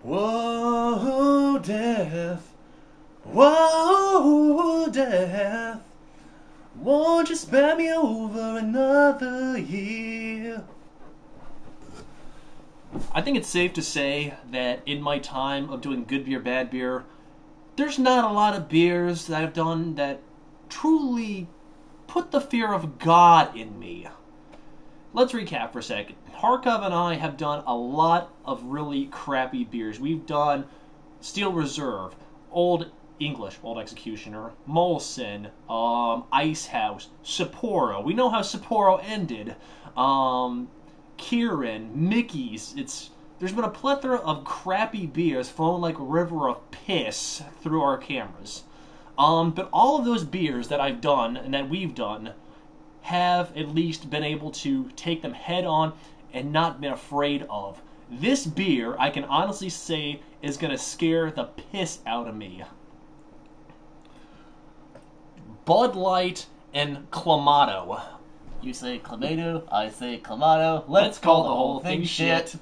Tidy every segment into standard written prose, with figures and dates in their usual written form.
Whoa, death. Whoa, death. Won't you spare me over another year? I think it's safe to say that in my time of doing good beer, bad beer, there's not a lot of beers that I've done that truly put the fear of God in me. Let's recap for a second. Harkov and I have done a lot of really crappy beers. We've done Steel Reserve, Old English, Old Executioner, Molson, Ice House, Sapporo. We know how Sapporo ended. Kirin, Mickey's. There's been a plethora of crappy beers flowing like a river of piss through our cameras. But all of those beers that I've done and that we've done have at least been able to take them head on and not been afraid of. This beer, I can honestly say, is going to scare the piss out of me. Bud Light and Clamato. You say Clamato, I say Clamato. Let's call the whole thing shit.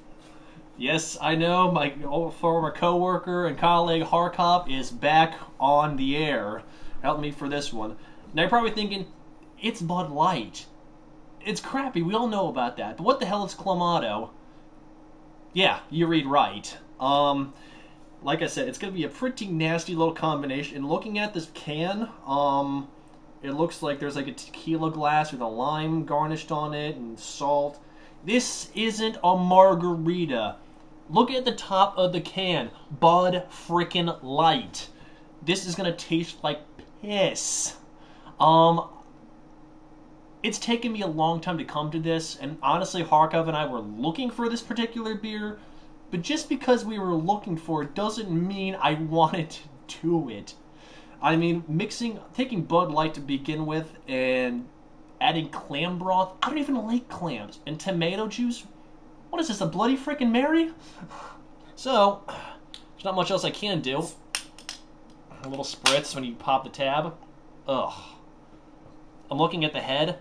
Yes, I know, my old former co-worker and colleague Harkov is back on the air. Help me for this one. Now you're probably thinking, it's Bud Light. It's crappy, we all know about that. But what the hell is Clamato? Yeah, you read right. Like I said, it's going to be a pretty nasty little combination. And looking at this can, it looks like there's like a tequila glass with a lime garnished on it and salt. This isn't a margarita. Look at the top of the can. Bud frickin' Light. This is going to taste like piss. It's taken me a long time to come to this, and honestly, Harkov and I were looking for this particular beer, but just because we were looking for it doesn't mean I wanted to do it. I mean, taking Bud Light to begin with and adding clam broth, I don't even like clams, and tomato juice, what is this, a Bloody frickin' Mary? So, there's not much else I can do. A little spritz when you pop the tab. Ugh. I'm looking at the head.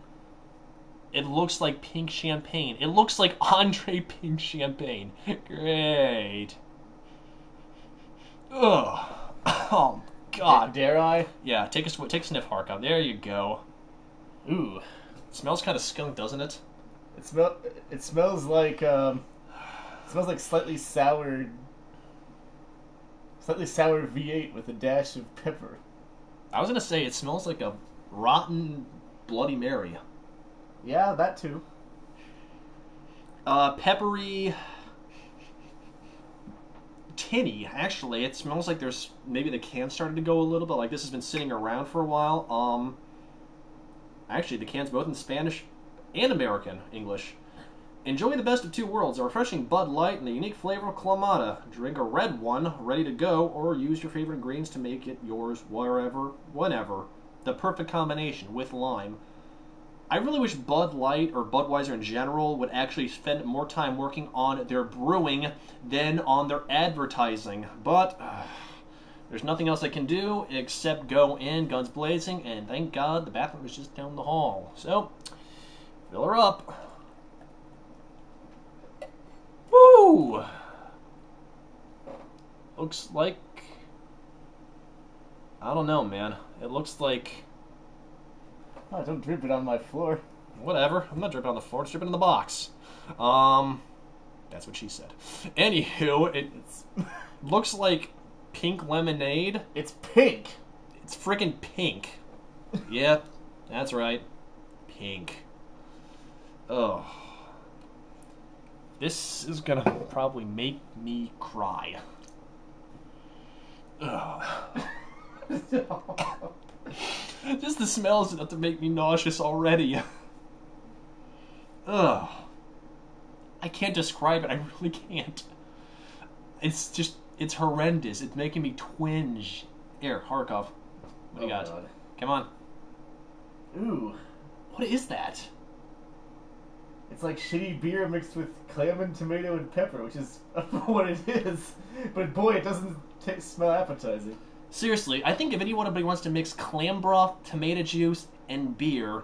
It looks like pink champagne. It looks like Andre Pink Champagne. Great. Ugh. Oh, God. Dare I? Yeah, take a sniff, Harkov. There you go. Ooh. It smells kind of skunk, doesn't it? It smells like slightly sour V8 with a dash of pepper. I was gonna say it smells like a rotten Bloody Mary. Yeah, that too. Peppery, tinny. Actually, it smells like there's maybe the can started to go a little bit. Like this has been sitting around for a while. Actually, the can's both in Spanish and American English. Enjoy the best of two worlds, a refreshing Bud Light and the unique flavor of Clamato. Drink a red one, ready to go, or use your favorite ingredients to make it yours wherever, whenever. The perfect combination with lime. I really wish Bud Light, or Budweiser in general, would actually spend more time working on their brewing than on their advertising. But there's nothing else I can do except go in, guns blazing, and thank God the bathroom is just down the hall. So, fill her up. Woo! Looks like... I don't know, man. It looks like... Oh, don't drip it on my floor. Whatever. I'm not dripping on the floor. It's dripping in the box. That's what she said. Anywho, it looks like pink lemonade. It's pink. It's freaking pink. Yeah, that's right. Pink. Ugh. This is gonna probably make me cry. Ugh. Just the smell is enough to make me nauseous already. Ugh. I can't describe it. I really can't. It's just, it's horrendous. It's making me twinge. Here, Harkov. What do you got? God. Come on. Ooh. What is that? It's like shitty beer mixed with clam and tomato and pepper, which is what it is. But boy, it doesn't smell appetizing. Seriously, I think if anybody wants to mix clam broth, tomato juice, and beer,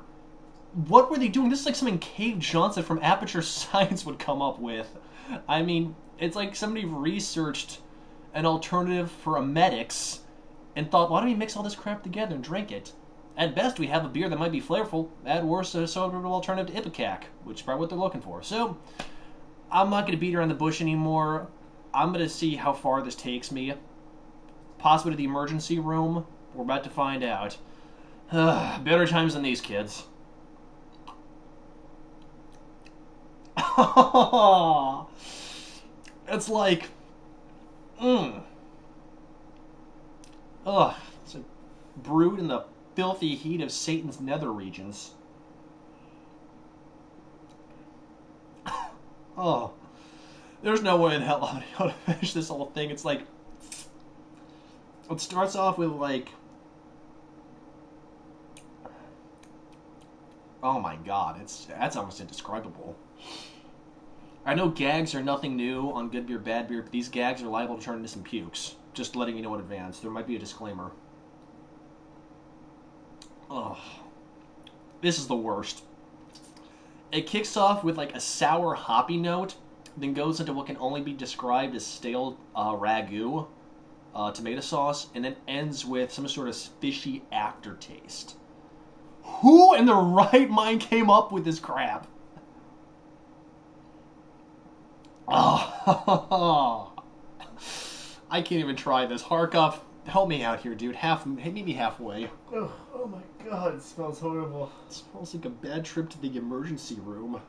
what were they doing? This is like something Cave Johnson from Aperture Science would come up with. I mean, It's like somebody researched an alternative for emetics and thought, why don't we mix all this crap together and drink it? At best, we have a beer that might be flavorful. At worst, a sort of alternative to Ipecac, which is probably what they're looking for. So, I'm not going to beat around the bush anymore. I'm going to see how far this takes me. Possibly to the emergency room. We're about to find out. Better times than these, kids. It's like... Ugh. It's like brewed in the filthy heat of Satan's nether regions. Oh. There's no way in hell I'm going to finish this whole thing. It's like... It starts off with like... Oh my god, that's almost indescribable. I know gags are nothing new on good beer, bad beer, but these gags are liable to turn into some pukes. Just letting you know in advance. There might be a disclaimer. Ugh. This is the worst. It kicks off with like a sour hoppy note, then goes into what can only be described as stale ragu, tomato sauce, and then ends with some sort of fishy aftertaste. Who in their right mind came up with this crap? Oh, I can't even try this. Harkuff, help me out here, dude. Meet me halfway. Oh my god, it smells horrible. It smells like a bad trip to the emergency room.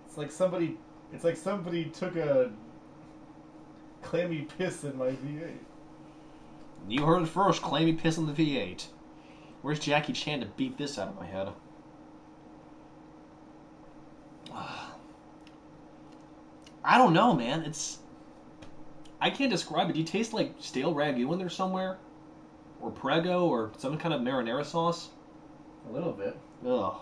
It's like somebody took a clammy piss in my V8. You heard it first, clammy piss on the V8. Where's Jackie Chan to beat this out of my head? I don't know, man. I can't describe it. Do you taste like stale ragu in there somewhere? Or Prego, or some kind of marinara sauce? A little bit. Ugh.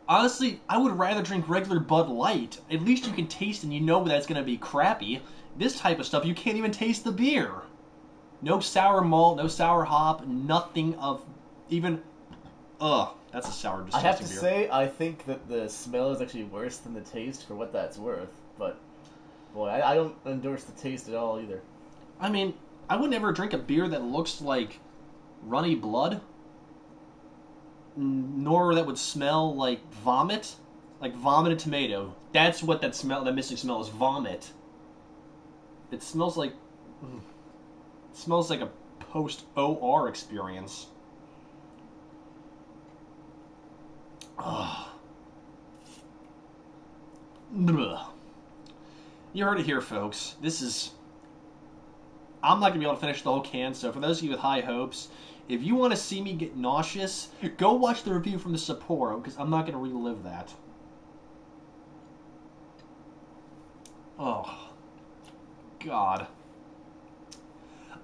Honestly, I would rather drink regular Bud Light. At least you can taste and you know that's going to be crappy. This type of stuff, you can't even taste the beer. No sour malt, no sour hop, nothing of even... Ugh, that's a sour, disgusting beer. I have to say, I think that the smell is actually worse than the taste for what that's worth. But, boy, I don't endorse the taste at all either. I mean, I would never drink a beer that looks like runny blood. Nor that would smell like vomit. Like vomited tomato. That's what that missing smell is, vomit. It smells like... It smells like a post-OR experience. Ugh. You heard it here, folks. This is... I'm not going to be able to finish the whole can, so for those of you with high hopes, if you want to see me get nauseous, go watch the review from the Sapporo, because I'm not going to relive that. Oh. God.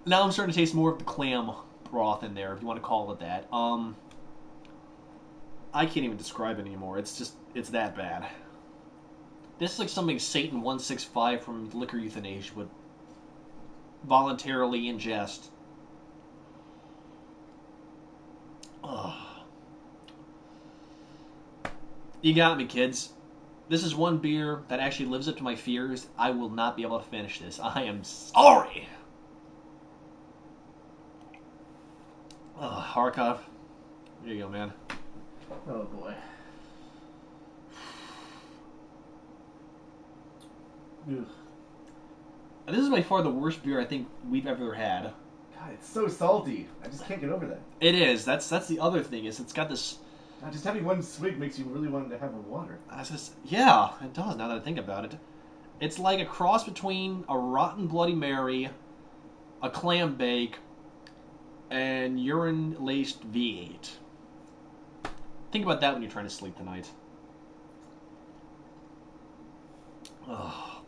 Now I'm starting to taste more of the clam broth in there, if you want to call it that. I can't even describe it anymore. It's that bad. This is like something Satan 165 from Liquor Euthanasia would voluntarily ingest. Ugh. You got me, kids. This is one beer that actually lives up to my fears. I will not be able to finish this. I am sorry. Harkov. There you go, man. Oh, boy. Ugh. This is by far the worst beer I think we've ever had. God, it's so salty. I just can't get over that. It is. That's the other thing, is it's got this... Just having one swig makes you really want to have a water. Yeah, it does, now that I think about it. It's like a cross between a rotten Bloody Mary, a clam bake, and urine-laced V8. Think about that when you're trying to sleep tonight. Ugh.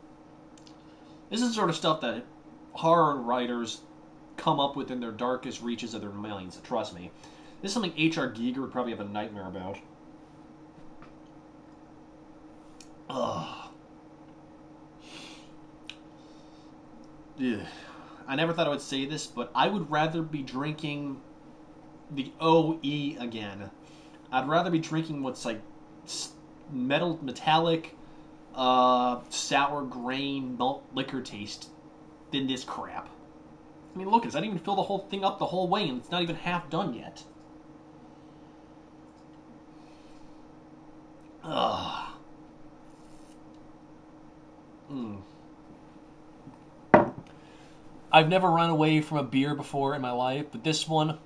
This is the sort of stuff that horror writers come up with in their darkest reaches of their minds, trust me. This is something H.R. Giger would probably have a nightmare about. Ugh. Ugh. I never thought I would say this, but I would rather be drinking the OE again. I'd rather be drinking what's like metallic, sour grain malt liquor taste than this crap. I mean, look, I didn't even fill the whole thing up the whole way, and it's not even half done yet. Ugh. I've never run away from a beer before in my life, but this one,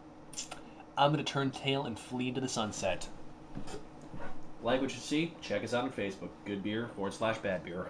I'm going to turn tail and flee into the sunset. Like what you see, check us out on Facebook. Good beer /bad beer.